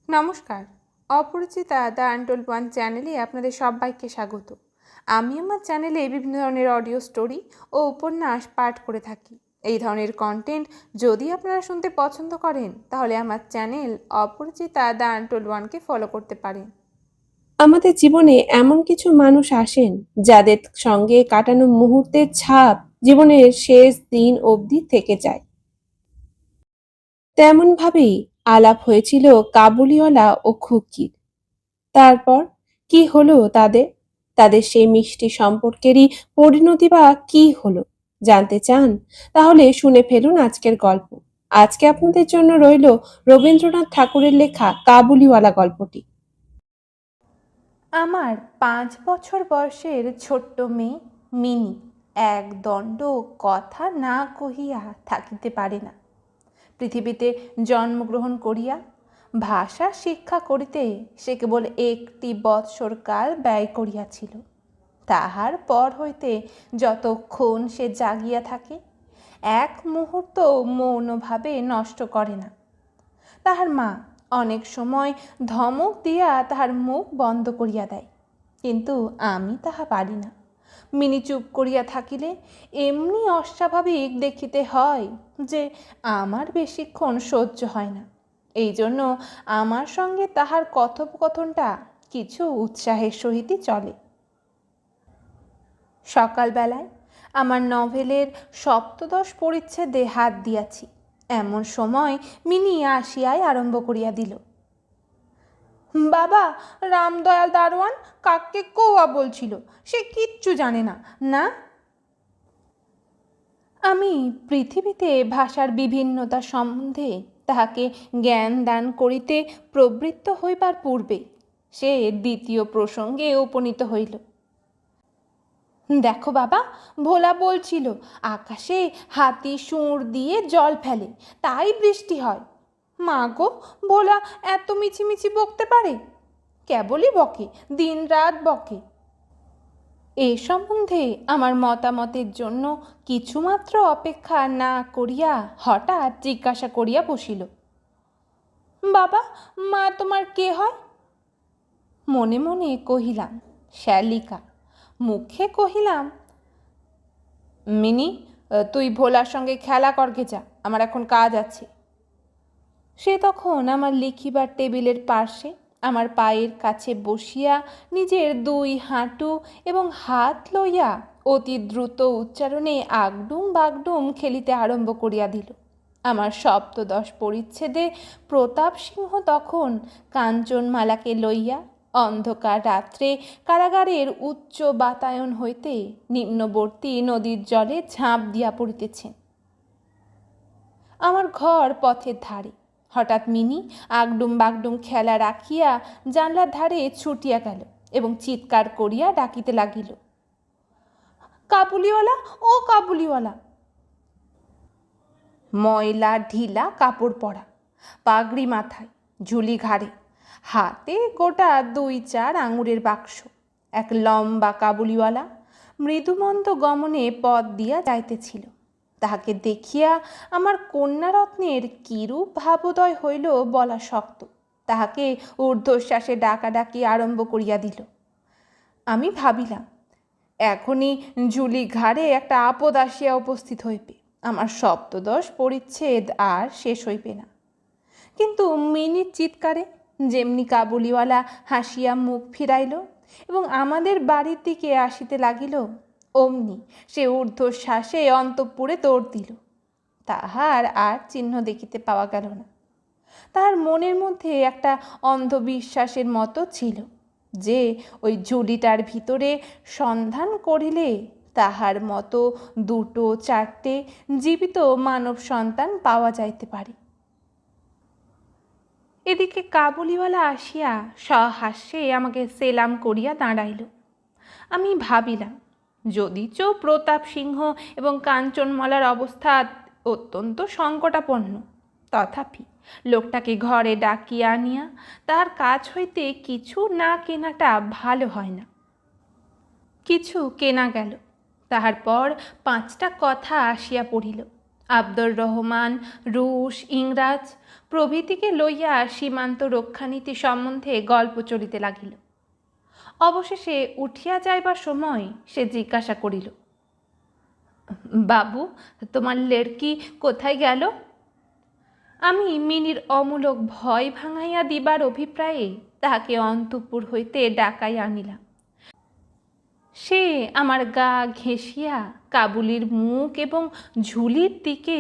নমস্কার। Aparichita the untold one চ্যানেলে আপনাদের সবাইকে স্বাগত। আমি আমার চ্যানেলে বিভিন্ন ধরনের অডিও স্টোরি ও উপন্যাস পাঠ করে থাকি। এই ধরনের কন্টেন্ট যদি আপনারা শুনতে পছন্দ করেন তাহলে আমার চ্যানেল অপরিচিতা দ্য আনটোল্ড ওয়ানকে ফলো করতে পারেন। আমাদের জীবনে এমন কিছু মানুষ আসেন যাদের সঙ্গে কাটানো মুহূর্তের ছাপ জীবনের শেষ দিন অবধি থেকে যায়। তেমন ভাবেই আলাপ হয়েছিল কাবুলিওয়ালা ও খুকির। তারপর কি হলো তাদের তাদের সেই মিষ্টি সম্পর্কেরই পরিণতি বা কি হলো জানতে চান? তাহলে শুনে ফেলুন আজকের গল্প। আজকে আপনাদের জন্য রইল রবীন্দ্রনাথ ঠাকুরের লেখা কাবুলিওয়ালা গল্পটি। আমার 5 বছর বয়সের ছোট্ট মেয়ে মিনি এক দণ্ড কথা না কহিয়া থাকিতে পারে না। পৃথিবীতে জন্মগ্রহণ করিয়া ভাষা শিক্ষা করিতে সে কেবল 1 বৎসর কাল ব্যয় করিয়াছিল। তাহার পর হইতে যতক্ষণ সে জাগিয়া থাকে এক মুহূর্ত মৌনভাবে নষ্ট করে না। তাহার মা অনেক সময় ধমক দিয়া তাহার মুখ বন্ধ করিয়া দেয়, কিন্তু আমি তাহা পারি না। মিনি চুপ করিয়া থাকিলে এমনি অস্বাভাবিক দেখিতে হয় যে আমার বেশিক্ষণ সহ্য হয় না। এই জন্য আমার সঙ্গে তাহার কথোপকথনটা কিছু উৎসাহের সহিতই চলে। সকালবেলায় আমার নভেলের সপ্তদশ পরিচ্ছেদে হাত দিয়াছি, এমন সময় মিনি আসিয়াই আরম্ভ করিয়া দিল। বাবা, রামদয়াল দারোয়ান কাককে কৌয়া বলছিল, সে কিচ্ছু জানে না। না, আমি পৃথিবীতে ভাষার বিভিন্নতা সম্বন্ধে তাহাকে জ্ঞান দান করিতে প্রবৃত্ত হইবার পূর্বে সে দ্বিতীয় প্রসঙ্গে উপনীত হইল। দেখো বাবা, ভোলা বলছিল আকাশে হাতি সুঁড় দিয়ে জল ফেলে, তাই বৃষ্টি হয়। মা গো, ভোলা এত মিছিমিছি বকতে পারে? কেবলই বকে, দিন রাত বকে। এ সম্বন্ধে আমার মতামতের জন্য কিছুমাত্র অপেক্ষা না করিয়া হঠাৎ জিজ্ঞাসা করিয়া বসিল, বাবা, মা তোমার কে হয়? মনে মনে কহিলাম শ্যালিকা, মুখে কহিলাম মিনি, তুই ভোলার সঙ্গে খেলা করগে যা, আমার এখন কাজ আছে। সে তখন আমার লিখিবার টেবিলের পার্শ্বে আমার পায়ের কাছে বসিয়া নিজের 2 হাঁটু এবং হাত লইয়া অতি দ্রুত উচ্চারণে আগডুম বাগডুম খেলিতে আরম্ভ করিয়া দিল। আমার সপ্তদশ পরিচ্ছেদে প্রতাপ সিংহ তখন কাঞ্চনমালাকে লইয়া অন্ধকার রাত্রে কারাগারের উচ্চ বাতায়ন হইতে নিম্নবর্তী নদীর জলে ঝাঁপ দিয়া পড়িতেছেন। আমার ঘর পথের ধারে। হঠাৎ মিনি আগডুম বাগডুম খেলা রাখিয়া জানলার ধারে ছুটিয়া গেল এবং চিৎকার করিয়া ডাকিতে লাগিল, কাবুলিওয়ালা, ও কাবুলিওয়ালা। ময়লা ঢিলা কাপড় পরা, পাগড়ি মাথায়, ঝুলি ঘাড়ে, হাতে গোটা 2-4 আঙুরের বাক্স, এক লম্বা কাবুলিওয়ালা মৃদুমন্দ গমনে পথ দিয়া যাইতেছিল। তাহাকে দেখিয়া আমার কন্যারত্নের কিরূপ ভাবোদয় হইল বলা শক্ত। তাহাকে ঊর্ধ্বশ্বাসে ডাকাডাকি আরম্ভ করিয়া দিল। আমি ভাবিলাম এখনই ঝুলি ঘাড়ে একটা আপদ আসিয়া উপস্থিত হইবে, আমার সপ্তদশ পরিচ্ছেদ আর শেষ হইবে না। কিন্তু মিনির চিৎকারে যেমনি কাবুলিওয়ালা হাসিয়া মুখ ফিরাইল এবং আমাদের বাড়ির দিকে আসিতে লাগিল, অমনি সে ঊর্ধ্বশ্বাসে অন্তঃপুরে দৌড় দিল। তাহার আর চিহ্ন দেখিতে পাওয়া গেল না। তাহার মনের মধ্যে একটা অন্ধবিশ্বাসের মতো ছিল যে ওই ঝুলিটার ভিতরে সন্ধান করিলে তাহার মতো 2-4টে জীবিত মানব সন্তান পাওয়া যাইতে পারে। এদিকে কাবুলিওয়ালা আসিয়া সহাস্যে আমাকে সেলাম করিয়া দাঁড়াইল। আমি ভাবিলাম যদিচ প্রতাপ সিংহ এবং কাঞ্চনমালার অবস্থা অত্যন্ত সংকটাপন্ন, তথাপি লোকটাকে ঘরে ডাকিয়া আনিয়া তার কাছ হইতে কিছু না কেনাটা ভালো হয় না। কিছু কেনা গেল। তাহার পর 5টা কথা আসিয়া পড়িল। আব্দুর রহমান, রুশ, ইংরাজ প্রভৃতিকে লইয়া সীমান্ত রক্ষানীতি সম্বন্ধে গল্প চলিতে লাগিল। অবশেষে উঠিয়া যাইবার সময় সে জিজ্ঞাসা করিল, বাবু, তোমার লেড়কি কোথায় গেল? আমি মিনির অমূলক ভয় ভাঙাইয়া দিবার অভিপ্রায়ে তাহাকে অন্তঃপুর হইতে ডাকাইয়া আনিলাম। সে আমার গা ঘেঁষিয়া কাবুলির মুখ এবং ঝুলির দিকে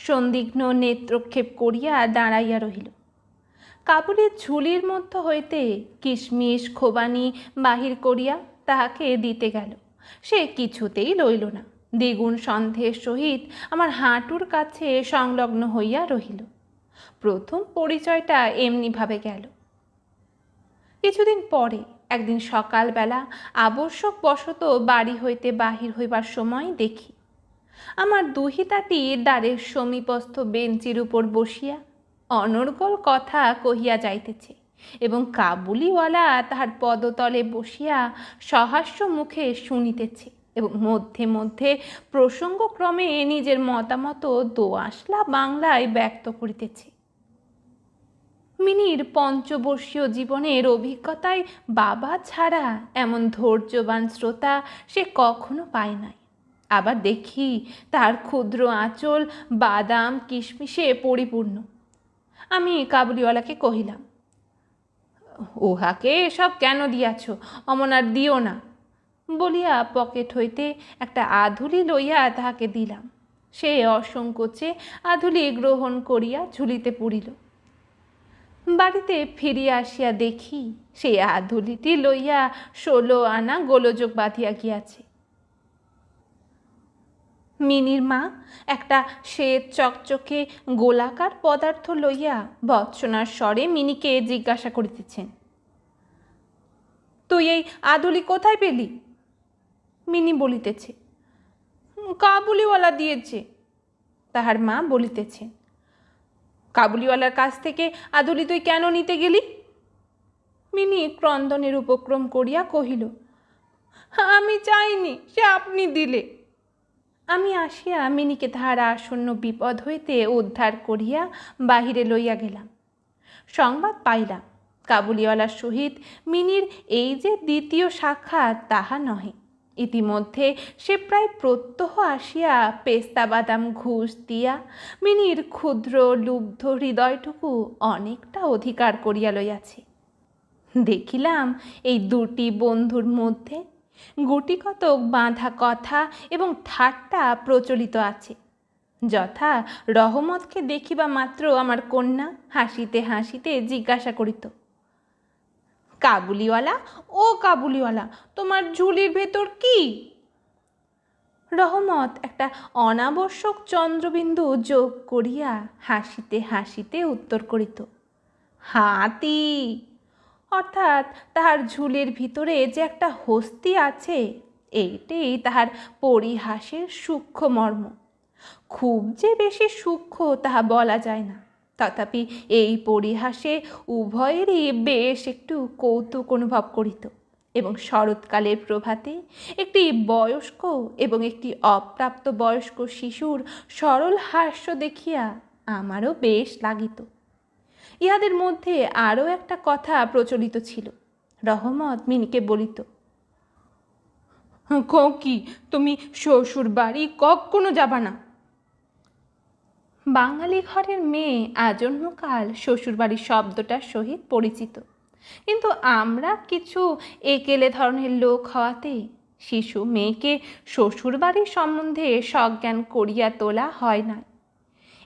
সন্দিগ্ধ নেত্রক্ষেপ করিয়া দাঁড়াইয়া রহিল। কাবুলির ঝুলির মধ্য হইতে কিশমিশ খোবানি বাহির করিয়া তাহাকে দিতে গেল। সে কিছুতেই লইল না, দ্বিগুণ সন্দেহের সহিত আমার হাঁটুর কাছে সংলগ্ন হইয়া রহিল। প্রথম পরিচয়টা এমনিভাবে গেল। কিছুদিন পরে একদিন সকালবেলা আবশ্যকবশত বাড়ি হইতে বাহির হইবার সময় দেখি আমার দুহিতাটি দ্বারের সমীপস্থ বেঞ্চির উপর বসিয়া অনর্গল কথা কহিয়া যাইতেছে এবং কাবুলিওয়ালা তাহার পদতলে বসিয়া সহাস্য মুখে শুনিতেছে এবং মধ্যে মধ্যে প্রসঙ্গক্রমে নিজের মতামত দোআঁশলা বাংলায় ব্যক্ত করিতেছে। মিনির পঞ্চবর্ষীয় জীবনের অভিজ্ঞতায় বাবা ছাড়া এমন ধৈর্যবান শ্রোতা সে কখনো পায় নাই। আবার দেখি তার ক্ষুদ্র আঁচল বাদাম কিশমিশে পরিপূর্ণ। আমি কাবুলিওয়ালাকে কহিলাম, উহাকে এসব কেন দিয়াছ, অমন আর দিও না বলিয়া পকেট হইতে একটা আধুলি লইয়া তাহাকে দিলাম। সে অসংকোচে আধুলি গ্রহণ করিয়া ঝুলিতে পুরিল। বাড়িতে ফিরিয়া আসিয়া দেখি সেই আধুলিটি লইয়া 16 আনা গোলযোগ বাঁধিয়া গিয়াছে। মিনির মা একটা শ্বেত চকচকে গোলাকার পদার্থ লইয়া ভৎসনার স্বরে মিনিকে জিজ্ঞাসা করিতেছেন, তুই এই আধুলি কোথায় পেলি? মিনি বলিতেছে, কাবুলিওয়ালা দিয়েছে। তাহার মা বলিতেছে, কাবুলিওয়ালার কাছ থেকে আধুলি তুই কেন নিতে গেলি? মিনি ক্রন্দনের উপক্রম করিয়া কহিল, আমি চাইনি, সে আপনি দিলে। আমি আসিয়া মিনিকে তাহার আসন্ন বিপদ হইতে উদ্ধার করিয়া বাহিরে লইয়া গেলাম। সংবাদ পাইলাম কাবুলিওয়ালার সহিত মিনির এই যে দ্বিতীয় সাক্ষাৎ তাহা নহে। ইতিমধ্যে সে প্রায় প্রত্যহ আসিয়া পেস্তা বাদাম ঘুষ দিয়া মিনির ক্ষুদ্র লুব্ধ হৃদয়টুকু অনেকটা অধিকার করিয়া লইয়াছে। দেখিলাম এই দুটি বন্ধুর মধ্যে গুটিকতক বাঁধা কথা এবং ঠাট্টা প্রচলিত আছে, যথা রহমতকে দেখিবা মাত্র আমার কন্যা হাসিতে হাসিতে জিজ্ঞাসা করিত, কাবুলিওয়ালা, ও কাবুলিওয়ালা, তোমার ঝুলির ভেতর কি? রহমত একটা অনাবশ্যক চন্দ্রবিন্দু যোগ করিয়া হাসিতে হাসিতে উত্তর করিত, হাতি। অর্থাৎ তাহার ঝুলির ভিতরে যে একটা হস্তি আছে, এইটাই তাহার পরিহাসের সূক্ষ্ম মর্ম। খুব যে বেশি সূক্ষ্ম তাহা বলা যায় না, তথাপি এই পরিহাসে উভয়েরই বেশ একটু কৌতুক অনুভব করিত এবং শরৎকালের প্রভাতে একটি বয়স্ক এবং একটি অপ্রাপ্ত বয়স্ক শিশুর সরল হাস্য দেখিয়া আমারও বেশ লাগিত। ইহাদের মধ্যে আরও একটা কথা প্রচলিত ছিল। রহমত মিনিকে বলিত, কি তুমি শ্বশুর বাড়ি কখনো যাবা না? বাঙালি ঘরের মেয়ে আজন্মকাল শ্বশুরবাড়ির শব্দটার সহিত পরিচিত, কিন্তু আমরা কিছু একেলে ধরনের লোক হওয়াতে শিশু মেয়েকে শ্বশুরবাড়ির সম্বন্ধে সজ্ঞান করিয়া তোলা হয় না।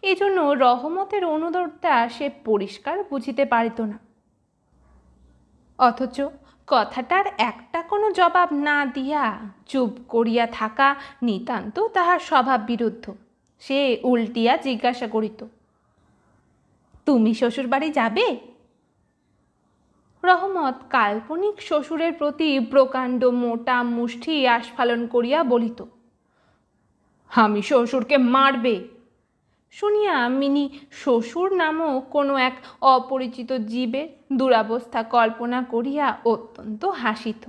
এজন্য রহমতের অনুরোধটা সে পরিষ্কার বুঝিতে পারিত না। অথচ কথাটার একটা কোনো জবাব না দিয়া চুপ করিয়া থাকা নিতান্ত তাহার স্বভাব বিরুদ্ধ। সে উল্টিয়া জিজ্ঞাসা করিত, তুমি শ্বশুরবাড়ি যাবে? রহমত কাল্পনিক শ্বশুরের প্রতি প্রকাণ্ড মোটা মুষ্টি আস্ফালন করিয়া বলিত, আমি শ্বশুরকে মারবে। শুনিয়া মিনি শ্বশুর নামক কোনো এক অপরিচিত জীবের দুরাবস্থা কল্পনা করিয়া অত্যন্ত হাসিত।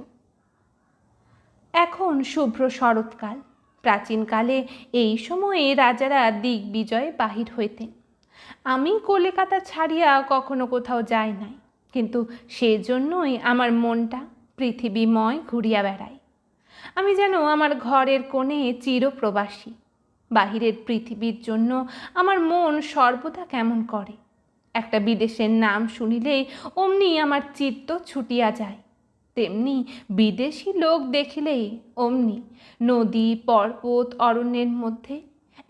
এখন শুভ্র শরৎকাল, প্রাচীনকালে এই সময়ে রাজারা দিগ্বিজয়ে বাহির হইতেন। আমি কলিকাতা ছাড়িয়া কখনো কোথাও যাই নাই, কিন্তু সেজন্যই আমার মনটা পৃথিবীময় ঘুরিয়া বেড়ায়। আমি যেন আমার ঘরের কোণে চিরপ্রবাসী। বাহিরের পৃথিবীর জন্য আমার মন সর্বদা কেমন করে। একটা বিদেশের নাম শুনিলেই অমনি আমার চিত্ত ছুটিয়া যায়, তেমনি বিদেশি লোক দেখিলেই অমনি নদী পর্বত অরণ্যের মধ্যে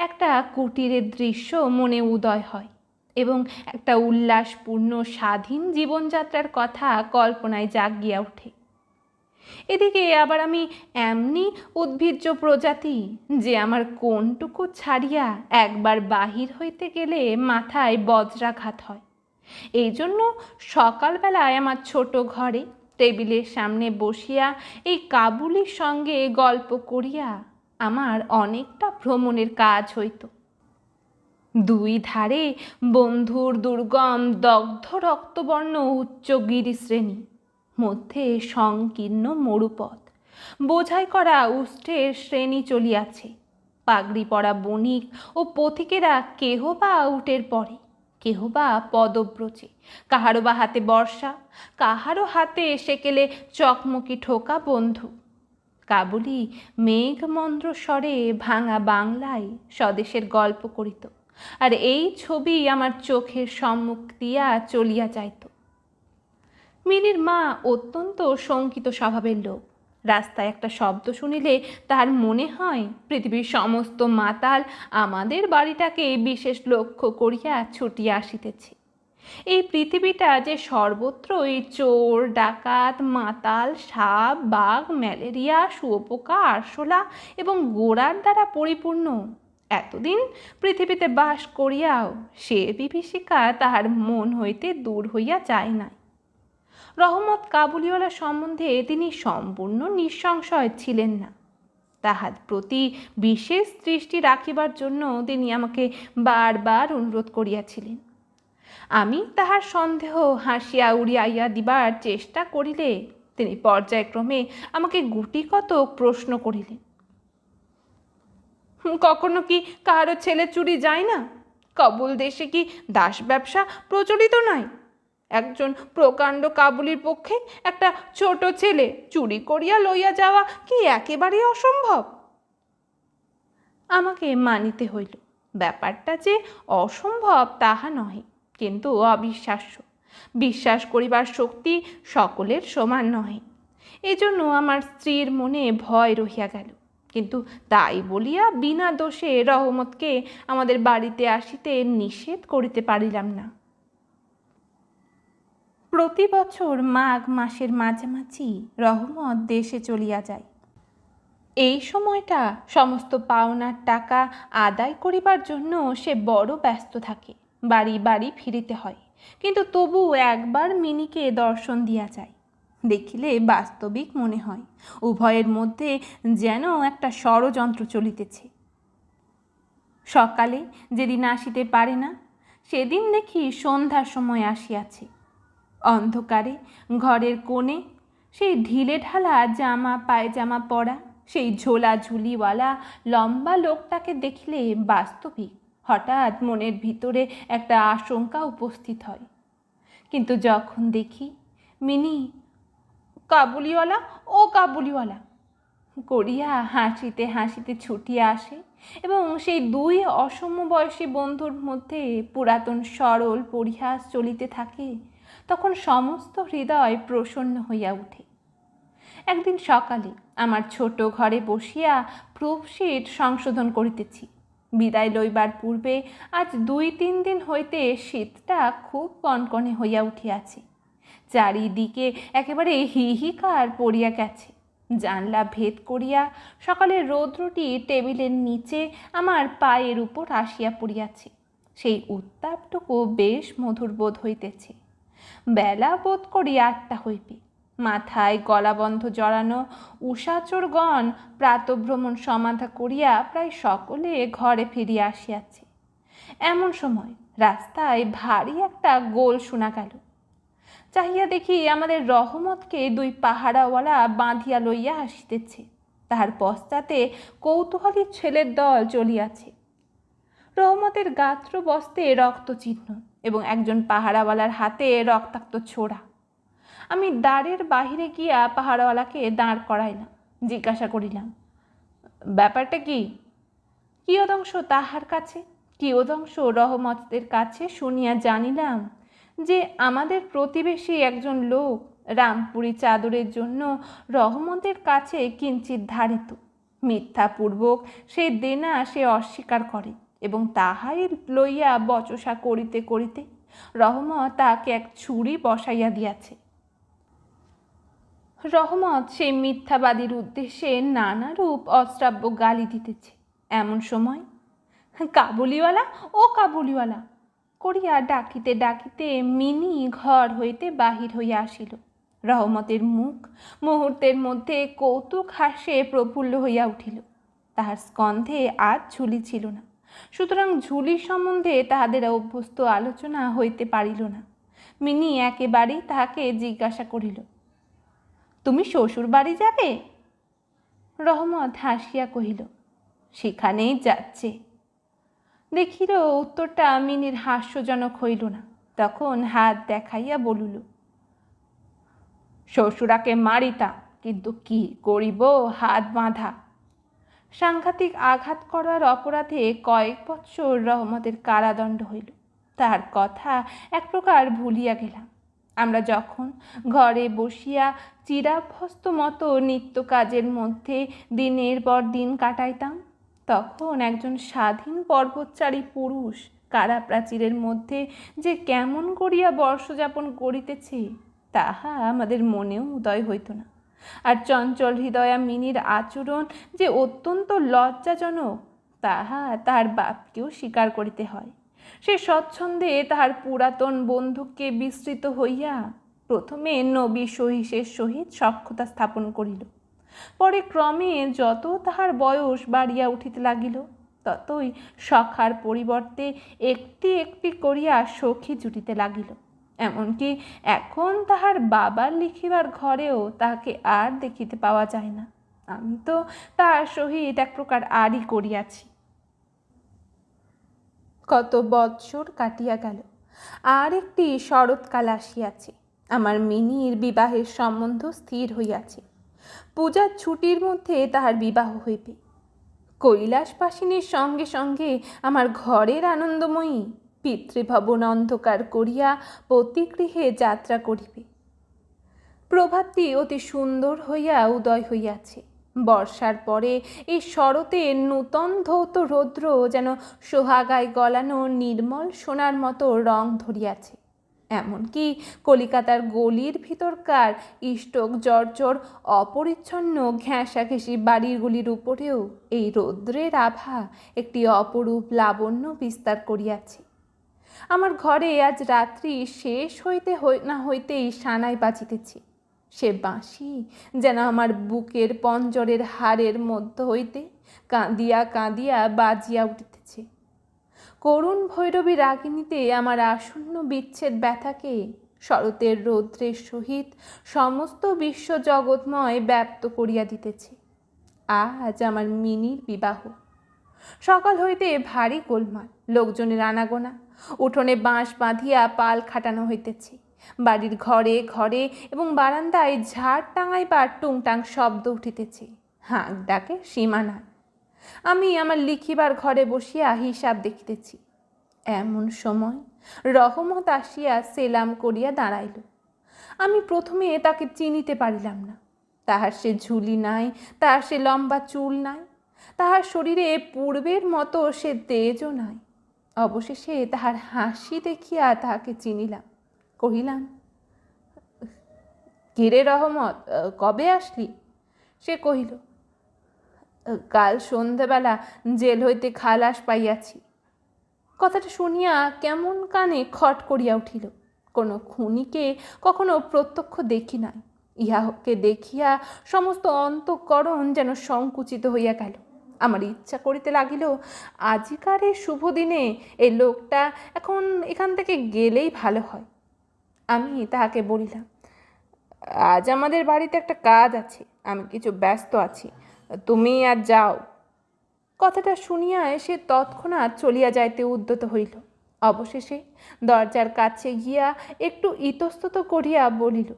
একটা কুটিরের দৃশ্য মনে উদয় হয় এবং একটা উল্লাসপূর্ণ স্বাধীন জীবনযাত্রার কথা কল্পনায় জাগিয়া ওঠে। এদিকে আবার আমি এমনি উদ্ভিজ্জ প্রজাতি যে আমার কোনটুকু ছাড়িয়া একবার বাহির হইতে গেলে মাথায় বজ্রাঘাত হয়। এই জন্য সকালবেলায় আমার ছোট ঘরে টেবিলের সামনে বসিয়া এই কাবুলির সঙ্গে গল্প করিয়া আমার অনেকটা ভ্রমণের কাজ হইত। দুই ধারে বন্ধুর দুর্গম দগ্ধ রক্তবর্ণ উচ্চ গিরিশ্রেণী, মধ্যে সংকীর্ণ মরুপথ, বোঝাই করা উষ্ট্রের শ্রেণী চলিয়াছে। পাগড়ি পরা বণিক ও পথিকেরা কেহ বা উটের পরে, কেহ বা পদব্রজে, কাহারো বা হাতে বর্ষা, কাহারো হাতে সেকেলে চকমকি ঠোকা বন্ধু। কাবুলি মেঘমন্দ্র স্বরে ভাঙা বাংলায় স্বদেশের গল্প করিত, আর এই ছবি আমার চোখের সম্মুখ দিয়া চলিয়া যাইত। মিনির মা অত্যন্ত শঙ্কিত স্বভাবের লোক। রাস্তায় একটা শব্দ শুনিলে তার মনে হয় পৃথিবীর সমস্ত মাতাল আমাদের বাড়িটাকে বিশেষ লক্ষ্য করিয়া ছুটিয়া আসিতেছে। এই পৃথিবীটা যে সর্বত্রই চোর ডাকাত মাতাল সাপ বাঘ ম্যালেরিয়া শুয়োপোকা আরশোলা এবং গোড়ার দ্বারা পরিপূর্ণ, এতদিন পৃথিবীতে বাস করিয়াও সে বিভীষিকা তাহার মন হইতে দূর হইয়া যায় না। রহমত কাবুলিওয়ালা সম্বন্ধে তিনি সম্পূর্ণ নিঃসংশয় ছিলেন না। তাহার প্রতি বিশেষ দৃষ্টি রাখিবার জন্য তিনি আমাকে বারবার অনুরোধ করিয়াছিলেন। আমি তাহার সন্দেহ হাসিয়া উড়িয়াইয়া দিবার চেষ্টা করিলে তিনি পর্যায়ক্রমে আমাকে গুটিকত প্রশ্ন করিলেন। কখনো কি কারো ছেলে চুরি যায় না? কাবুল দেশে কি দাস ব্যবসা প্রচলিত নাই? একজন প্রকাণ্ড কাবুলির পক্ষে একটা ছোট ছেলে চুরি করিয়া লইয়া যাওয়া কি একেবারেই অসম্ভব? আমাকে মানিতে হইল ব্যাপারটা যে অসম্ভব তাহা নহে, কিন্তু অবিশ্বাস্য। বিশ্বাস করিবার শক্তি সকলের সমান নহে। এজন্য আমার স্ত্রীর মনে ভয় রহিয়া গেল, কিন্তু তাই বলিয়া বিনা দোষে রহমতকে আমাদের বাড়িতে আসিতে নিষেধ করিতে পারিলাম না। প্রতি বছর মাঘ মাসের মাঝামাঝি রহমত দেশে চলিয়া যায়। এই সময়টা সমস্ত পাওনার টাকা আদায় করিবার জন্য সে বড় ব্যস্ত থাকে। বাড়ি বাড়ি ফিরিতে হয়, কিন্তু তবু একবার মিনিকে দর্শন দিয়া যায়। দেখিলে বাস্তবিক মনে হয় উভয়ের মধ্যে যেন একটা ষড়যন্ত্র চলিতেছে। সকালে যেদিন আসিতে পারে না, সেদিন দেখি সন্ধ্যার সময় আসিয়াছে। অন্ধকারে ঘরের কোণে সেই ঢিলে ঢালা জামা পায়জামা পরা সেই ঝোলা ঝুলিওয়ালা লম্বা লোকটাকে দেখিলে বাস্তবিক হঠাৎ মনের ভিতরে একটা আশঙ্কা উপস্থিত হয়। কিন্তু যখন দেখি মিনি কাবুলিওয়ালা ও কাবুলিওয়ালা করিয়া হাসিতে হাসিতে ছুটিয়া আসে এবং সেই দুই অসমবয়সী বন্ধুর মধ্যে পুরাতন সরল পরিহাস চলিতে থাকে, তখন সমস্ত হৃদয় প্রসন্ন হইয়া ওঠে। একদিন সকালে আমার ছোট ঘরে বসিয়া প্রুফশিট সংশোধন করিতেছি। বিদায় লইবার পূর্বে আজ 2-3 দিন হইতে শীতটা খুব কনকনে হইয়া উঠিয়াছে। চারিদিকে একেবারে হিহিকার পড়িয়া গেছে। জানলা ভেদ করিয়া সকালের রৌদ্রটি টেবিলের নিচে আমার পায়ের উপর আসিয়া পড়িয়াছে। সেই উত্তাপটুকু বেশ মধুর বোধ হইতেছে। বেলা বোধ করি 8টা হইবে। মাথায় গলাবন্ধ জড়ানো উষাচরগণ প্রাতভ্রমণ সমাধা করিয়া প্রায় সকলে ঘরে ফিরিয়া আসিয়াছে। এমন সময় রাস্তায় ভারী একটা গোল শোনা গেল। চাহিয়া দেখি আমাদের রহমতকে 2 পাহারাওয়ালা বাঁধিয়া লইয়া আসিতেছে। তাহার পশ্চাতে কৌতূহলী ছেলের দল চলিয়াছে। রহমতের গাত্র বস্তে রক্তচিহ্ন এবং একজন পাহারাওয়ালার হাতে রক্তাক্ত ছোড়া। আমি দ্বারের বাহিরে গিয়া পাহারাওয়ালাকে দাঁড় করাইলাম। জিজ্ঞাসা করিলাম, ব্যাপারটা কি? কিয়দংশ তাহার কাছে, কিয়দংশ রহমতের কাছে শুনিয়া জানিলাম যে আমাদের প্রতিবেশী একজন লোক রামপুরি চাদরের জন্য রহমতের কাছে কিঞ্চিৎ ধারিত। মিথ্যাপূর্বক সেই দেনা সে অস্বীকার করে এবং তাহাই লইয়া বচসা করিতে করিতে রহমত তাকে এক ছুরি বসাইয়া দিয়াছে। রহমত সেই মিথ্যাবাদীর উদ্দেশ্যে নানারূপ অশ্রাব্য গালি দিতেছে। এমন সময় কাবুলিওয়ালা, ও কাবুলিওয়ালা করিয়া ডাকিতে ডাকিতে মিনি ঘর হইতে বাহির হইয়া আসিল। রহমতের মুখ মুহূর্তের মধ্যে কৌতুক হাস্যে প্রফুল্ল হইয়া উঠিল। তাহার স্কন্ধে আজ ঝুলি ছিল না, সুতরাং ঝুলির সম্বন্ধে তাহাদের অভ্যস্ত আলোচনা হইতে পারিল না। মিনি একেবারেই তাহাকে জিজ্ঞাসা করিল, তুমি শ্বশুর বাড়ি যাবে? রহমত হাসিয়া কহিল, সেখানেই যাচ্ছে। দেখিল উত্তরটা মিনির হাস্যজনক হইল না। তখন হাত দেখাইয়া বলিল, শ্বশুরাকে মারিতাম, কিন্তু কি করিব, হাত বাঁধা। সাংঘাতিক আঘাত করার অপরাধে কয়েক বৎসর রহমতের কারাদণ্ড হইল। তাহার কথা এক প্রকার ভুলিয়া গেলাম। আমরা যখন ঘরে বসিয়া চিরাভ্যস্ত মতো নিত্য কাজের মধ্যে দিনের পর দিন কাটাইতাম, তখন একজন স্বাধীন পর্বতচারী পুরুষ কারা প্রাচীরের মধ্যে যে কেমন করিয়া বর্ষযাপন করিতেছে তাহা আমাদের মনেও উদয় হইত না। আর চঞ্চল হৃদয়া মিনির আচরণ যে অত্যন্ত লজ্জাজনক তাহা তাহার বাপকেও স্বীকার করিতে হয়। সে স্বচ্ছন্দে তাহার পুরাতন বন্ধুকে বিস্তৃত হইয়া প্রথমে নবী সহিসের সহিত সখ্যতা স্থাপন করিল। পরে ক্রমে যত তাহার বয়স বাড়িয়া উঠিতে লাগিল, ততই সখার পরিবর্তে একটি একটি করিয়া সখী জুটিতে লাগিল। এমনকি এখন তাহার বাবার লিখিবার ঘরেও তাহাকে আর দেখিতে পাওয়া যায় না। আমি তো তাহার সহিত এক প্রকার আড়ি করিয়াছি। কত বৎসর কাটিয়া গেল, আর একটি শরৎকাল আসিয়াছে। আমার মিনির বিবাহের সম্বন্ধ স্থির হইয়াছে। পূজার ছুটির মধ্যে তাহার বিবাহ হইবে। কৈলাসবাসিনীর সঙ্গে সঙ্গে আমার ঘরের আনন্দময়ী পিতৃভবন অন্ধকার করিয়া পতিগৃহে যাত্রা করিবে। প্রভাতটি অতি সুন্দর হইয়া উদয় হইয়াছে। বর্ষার পরে এই শরতে নূতন ধৌত রৌদ্র যেন সোহাগায় গলানো নির্মল সোনার মতো রং ধরিয়াছে। এমনকি কলিকাতার গলির ভিতরকার ইষ্টক জর্জর অপরিচ্ছন্ন ঘেঁষাঘেঁষি বাড়িগুলির উপরেও এই রৌদ্রের আভা একটি অপরূপ লাবণ্য বিস্তার করিয়াছে। আমার ঘরে আজ রাত্রি শেষ হইতে না হইতেই সানাই বাজিতেছে। সে বাঁশি যেন আমার বুকের পঞ্জরের হাড়ের মধ্য হইতে কাঁদিয়া কাঁদিয়া বাজিয়া উঠিতেছে। করুণ ভৈরবী রাগিণীতে আমার আসন্ন বিচ্ছেদ ব্যথাকে শরতের রৌদ্রের সহিত সমস্ত বিশ্ব জগৎময় ব্যাপ্ত করিয়া দিতেছে। আজ আমার মিনির বিবাহ। সকাল হইতে ভারী গোলমাল, লোকজনের আনাগোনা। উঠোনে বাঁশ বাঁধিয়া পাল খাটানো হইতেছে। বাড়ির ঘরে ঘরে এবং বারান্দায় ঝাড় টাঙাইবার টুংটাং শব্দ উঠিতেছে। হাঁক ডাকে সীমানা। আমি আমার লিখিবার ঘরে বসিয়া হিসাব দেখিতেছি। এমন সময় রহমত আসিয়া সেলাম করিয়া দাঁড়াইল। আমি প্রথমে তাকে চিনিতে পারিলাম না। তাহার সে ঝুলি নাই, তাহার সে লম্বা চুল নাই, তাহার শরীরে পূর্বের মতো সে তেজও নাই। অবশেষে তাহার হাসি দেখিয়া তাহাকে চিনিলাম। কহিলাম, কিরে রহমত, কবে আসলি? সে কহিল, কাল সন্ধ্যাবেলা জেল হইতে খালাস পাইয়াছি। কথাটা শুনিয়া কেমন কানে খট করিয়া উঠিল। কোনো খুনিকে কখনো প্রত্যক্ষ দেখি নাই। ইহাকে দেখিয়া সমস্ত অন্তঃকরণ যেন সংকুচিত হইয়া গেল। আমার ইচ্ছা করিতে লাগিল, আজিকার এই শুভ দিনে এই লোকটা এখন এখান থেকে গেলেই ভালো হয়। আমি তাহাকে বলিলাম, আজ আমাদের বাড়িতে একটা কাজ আছে, আমি কিছু ব্যস্ত আছি, তুমি আর যাও। কথাটা শুনিয়া সে তৎক্ষণাৎ চলিয়া যাইতে উদ্যত হইল। অবশেষে দরজার কাছে গিয়া একটু ইতস্তত করিয়া বলিল,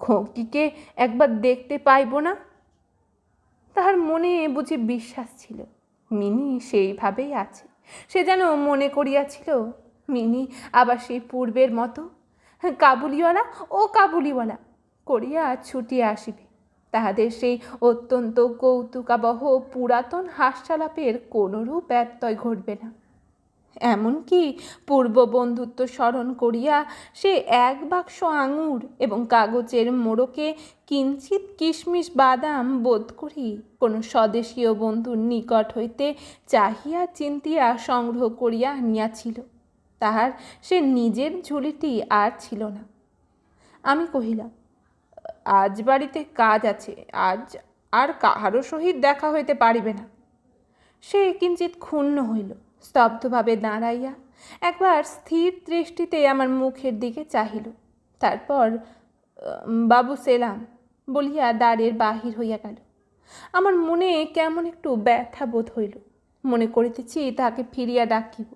খোকিকে একবার দেখতে পাইব না? তাহার মনে বুঝি বিশ্বাস ছিল মিনি সেইভাবেই আছে। সে যেন মনে করিয়াছিল মিনি আবার সেই পূর্বের মতো কাবুলিওয়ালা ও কাবুলিওয়ালা করিয়া ছুটিয়া আসিবে। তাহাদের সেই অত্যন্ত কৌতুকাবহ পুরাতন হাস্যালাপের কোনরূপ ব্যত্যয় ঘটবে না। এমনকি পূর্ব বন্ধুত্ব স্মরণ করিয়া সে এক বাক্স আঙুর এবং কাগজের মোড়কে কিঞ্চিত কিশমিশ বাদাম বোধ করি কোনো স্বদেশীয় বন্ধুর নিকট হইতে চাহিয়া চিন্তিয়া সংগ্রহ করিয়া আনিয়াছিল। তাহার সে নিজের ঝুলিটি আর ছিল না। আমি কহিলাম, আজ বাড়িতে কাজ আছে, আজ আর কাহারও সহিত দেখা হইতে পারিবে না। সে কিঞ্চিত ক্ষুণ্ণ হইল। স্তব্ধভাবে দাঁড়াইয়া একবার স্থির দৃষ্টিতে আমার মুখের দিকে চাহিল। তারপর বাবু সেলাম বলিয়া দ্বারের বাহির হইয়া গেল। আমার মনে কেমন একটু ব্যথা বোধ হইল। মনে করিতেছি তাকে ফিরিয়া ডাকিব,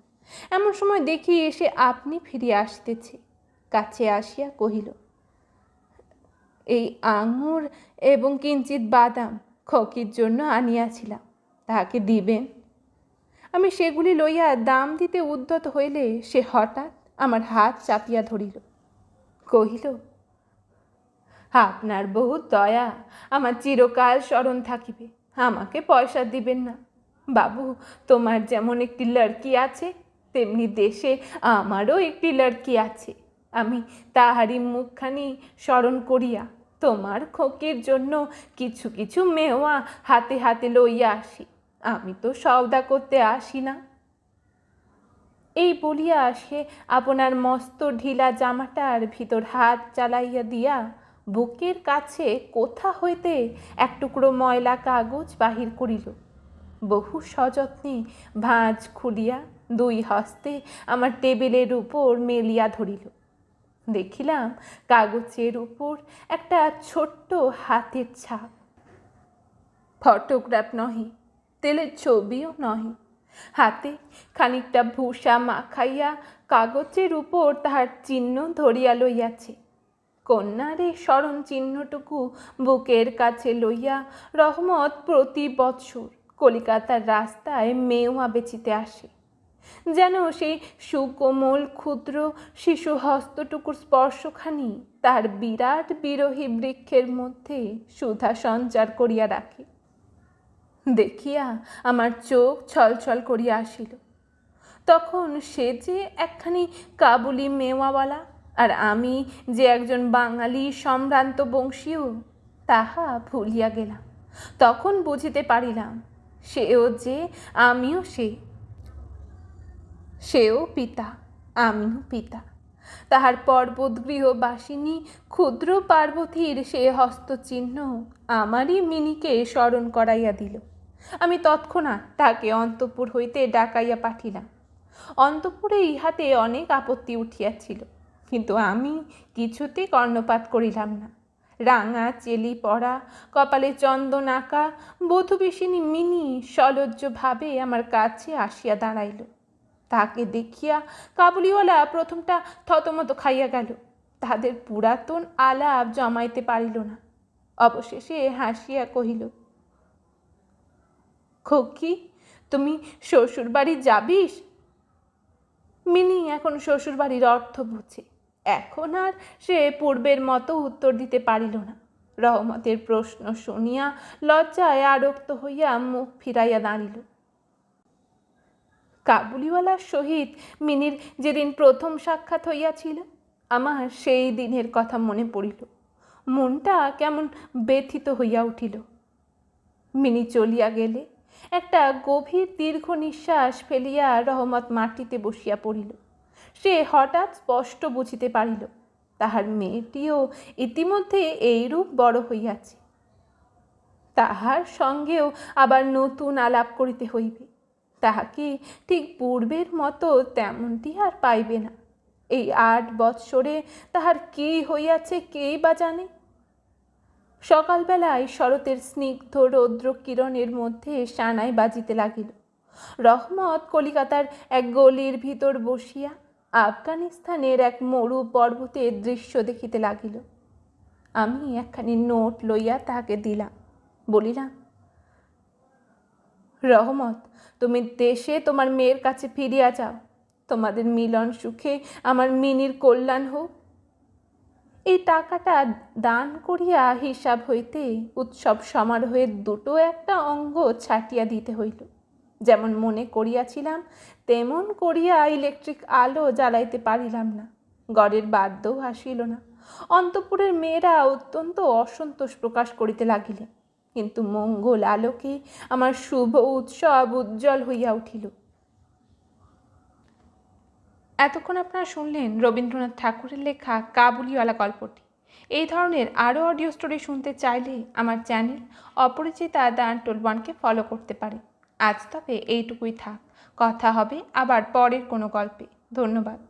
এমন সময় দেখি সে আপনি ফিরিয়া আসিতেছে। কাছে আসিয়া কহিল, এই আঙুর এবং কিঞ্চিত বাদাম খকির জন্য আনিয়াছিলাম, তাহাকে দিবেন? আমি সেগুলি লইয়া দাম দিতে উদ্যত হইলে সে হঠাৎ আমার হাত চাপিয়া ধরিল। কহিল, আপনার বহুত দয়া, আমার চিরকাল স্মরণ থাকিবে। আমাকে পয়সা দিবেন না বাবু। তোমার যেমন একটি লড়কি আছে, তেমনি দেশে আমারও একটি লড়কি আছে। আমি তাহারই মুখখানি স্মরণ করিয়া তোমার খোকির জন্য কিছু কিছু মেওয়া হাতে হাতে লইয়া আসি। আমি তো সওদা করতে আসি না। এই বলিয়া সে আপনার মস্ত ঢিলা জামাটার ভিতর হাত চালাইয়া দিয়া বুকের কাছে কোথা হইতে এক টুকরো ময়লা কাগজ বাহির করিল। বহু সযত্নে ভাঁজ খুলিয়া দুই হস্তে আমার টেবিলের উপর মেলিয়া ধরিল। দেখিলাম কাগজের উপর একটা ছোট্ট হাতের ছাপ। ফটোগ্রাফ নহে, তেলের ছবিও নহে। হাতে খানিকটা ভূষা মাখাইয়া কাগজের উপর তাহার চিহ্ন ধরিয়া লইয়াছে। কন্যার এই স্মরণ চিহ্নটুকু বুকের কাছে লইয়া রহমত প্রতি বৎসর কলিকাতার রাস্তায় মেওয়া বেচিতে আসে। যেন সেই সুকোমল ক্ষুদ্র শিশু হস্তটুকুর স্পর্শখানি তার বিরাট বিরোহী বৃক্ষের মধ্যে সুধা সঞ্চার করিয়া রাখে। দেখিয়া আমার চোখ ছলছল করিয়া আসিল। তখন সে যে একখানি কাবুলি মেওয়াওয়ালা, আর আমি যে একজন বাঙালি সম্ভ্রান্ত বংশীয়, তাহা ভুলিয়া গেলাম। তখন বুঝিতে পারিলাম সেও যে, আমিও সে। সেও পিতা, আমিও পিতা। তাহার পর্বত গৃহবাসিনী ক্ষুদ্র পার্বতীর সে হস্তচিহ্ন আমারই মিনিকে স্মরণ করাইয়া দিল। আমি তৎক্ষণাৎ তাকে অন্তঃপুর হইতে ডাকাইয়া পাঠিলাম। অন্তঃপুরে ইহাতে অনেক আপত্তি উঠিয়াছিল, কিন্তু আমি কিছুতে কর্ণপাত করিলাম না। রাঙা চেলি পরা, কপালে চন্দন আঁকা বধূবেশিনী মিনি সলজ্জভাবে আমার কাছে আসিয়া দাঁড়াইল। তাকে দেখিয়া কাবুলিওয়ালা প্রথমটা থতমত খাইয়া গেল। তাহাদের পুরাতন আলাপ জমাইতে পারিল না। অবশেষে হাসিয়া কহিল, খোকি, তুমি শ্বশুর বাড়ি যাবিস? মিনি এখন শ্বশুর বাড়ির অর্থ বুঝে। এখন আর সে পূর্বের মতো উত্তর দিতে পারিল না। রহমতের প্রশ্ন শুনিয়া লজ্জায় আরক্ত হইয়া মুখ ফিরাইয়া দাঁড়িল। কাবুলিওয়ালার সহিত মিনির যেদিন প্রথম সাক্ষাৎ হইয়াছিল, আমার সেই দিনের কথা মনে পড়িল। মনটা কেমন ব্যথিত হইয়া উঠিল। মিনি চলিয়া গেলে একটা গভীর দীর্ঘ নিঃশ্বাস ফেলিয়া রহমত মাটিতে বসিয়া পড়িল। সে হঠাৎ স্পষ্ট বুঝিতে পারিল তাহার মেয়েটিও ইতিমধ্যে এইরূপ বড় হইয়াছে। তাহার সঙ্গেও আবার নতুন আলাপ করিতে হইবে। তাহাকে ঠিক পূর্বের মতো তেমনটি আর পাইবে না। এই 8 বৎসরে তাহার কি হইয়াছে কেই বা জানে। সকালবেলায় শরতের স্নিগ্ধ রৌদ্র কিরণের মধ্যে সানাই বাজিতে লাগিল। রহমত কলিকাতার এক গলির ভিতর বসিয়া আফগানিস্তানের এক মরু পর্বতের দৃশ্য দেখিতে লাগিল। আমি একখানি নোট লইয়া তাহাকে দিলাম, বলিলাম, রহমত, তুমি দেশে তোমার মেয়ের কাছে ফিরিয়া যাও। তোমাদের মিলন সুখে আমার মিনির কল্যাণ হোক। এই টাকাটা দান করিয়া হিসাব হইতে উৎসব সমারোহের দুটো একটা অঙ্গ ছাটিয়া দিতে হইল। যেমন মনে করিয়াছিলাম তেমন করিয়া ইলেকট্রিক আলো জ্বালাইতে পারিলাম না। গড়ের বাদ্যও আসিল না। অন্তঃপুরের মেয়েরা অত্যন্ত অসন্তোষ প্রকাশ করিতে লাগিলেন। কিন্তু মঙ্গল আলোকে আমার শুভ উৎসব উজ্জ্বল হইয়া উঠিল। এতক্ষণ আপনারা শুনলেন রবীন্দ্রনাথ ঠাকুরের লেখা কাবুলিওয়ালা গল্পটি। এই ধরনের আরও অডিও স্টোরি শুনতে চাইলে আমার চ্যানেল অপরিচিতা দ্য আনটোল্ড ওয়ানকে ফলো করতে পারে। আজ তবে এইটুকুই থাক, কথা হবে আবার পরের কোনো গল্পে। ধন্যবাদ।